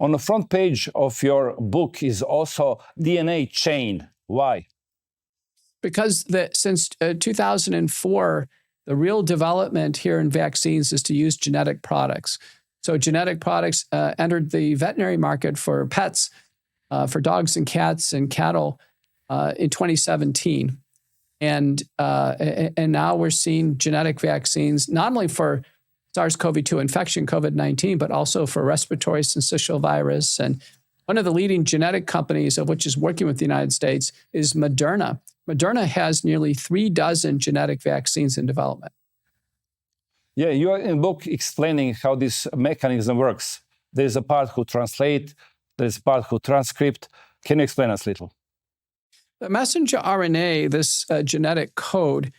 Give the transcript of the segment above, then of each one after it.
On the front page of your book is also DNA chain. Why? Because since 2004, the real development here in vaccines is to use genetic products. So genetic products entered the veterinary market for pets, for dogs and cats and cattle in 2017. And now we're seeing genetic vaccines, not only for SARS-CoV-2 infection, COVID-19, but also for respiratory syncytial virus. And one of the leading genetic companies of which is working with the United States is Moderna. Moderna has nearly 36 genetic vaccines in development. Yeah, you are in the book explaining how this mechanism works. There's a part who translate, there's a part who transcript. Can you explain us a little? The messenger RNA, this genetic code,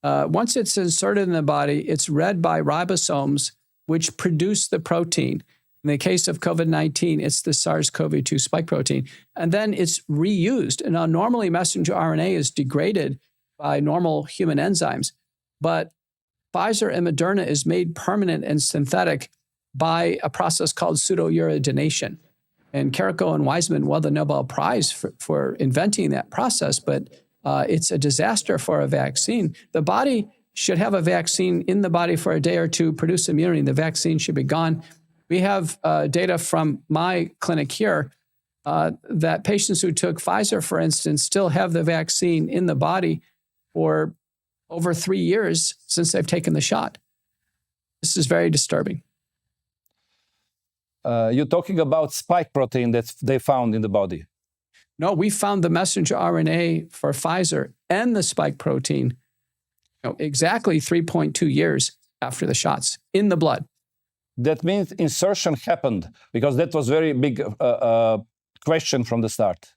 once it's inserted in the body, it's read by ribosomes, which produce the protein. In the case of COVID-19, it's the SARS-CoV-2 spike protein. And then it's reused. And now normally messenger RNA is degraded by normal human enzymes. But Pfizer and Moderna is made permanent and synthetic by a process called pseudouridination. And Carrico and Weizmann won the Nobel Prize for inventing that process, but it's a disaster for a vaccine. The body should have a vaccine in the body for a day or two, produce immunity, and the vaccine should be gone. We have data from my clinic here that patients who took Pfizer, for instance, still have the vaccine in the body for over 3 years since they've taken the shot. This is very disturbing. You're talking about spike protein that they found in the body. No, we found the messenger RNA for Pfizer and the spike protein exactly 3.2 years after the shots in the blood. That means insertion happened, because that was very big question from the start.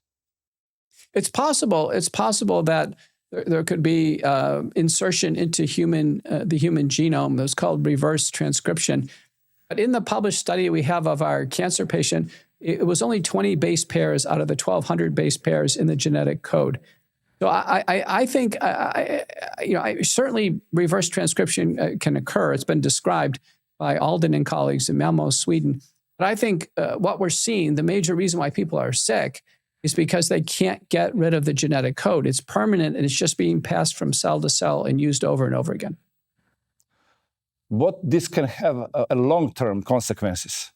It's possible. It's possible that there could be insertion into the human genome. It's called reverse transcription. But in the published study we have of our cancer patient, it was only 20 base pairs out of the 1,200 base pairs in the genetic code. So I think, certainly reverse transcription can occur. It's been described by Alden and colleagues in Malmo, Sweden. But I think what we're seeing, the major reason why people are sick is because they can't get rid of the genetic code. It's permanent and it's just being passed from cell to cell and used over and over again. What this can have a long-term consequences?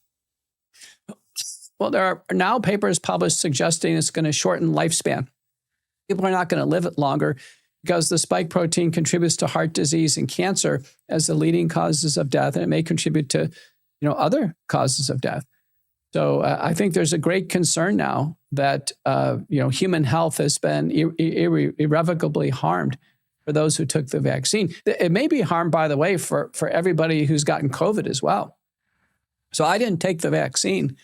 Well, there are now papers published suggesting it's going to shorten lifespan. People are not going to live it longer because the spike protein contributes to heart disease and cancer as the leading causes of death, and it may contribute to, other causes of death. So I think there's a great concern now that, human health has been irrevocably harmed for those who took the vaccine. It may be harmed, by the way, for everybody who's gotten COVID as well. So I didn't take the vaccine.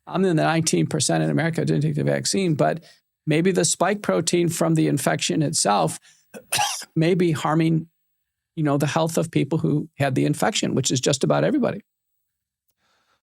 I'm in the 19% in America who didn't take the vaccine, but maybe the spike protein from the infection itself may be harming, the health of people who had the infection, which is just about everybody.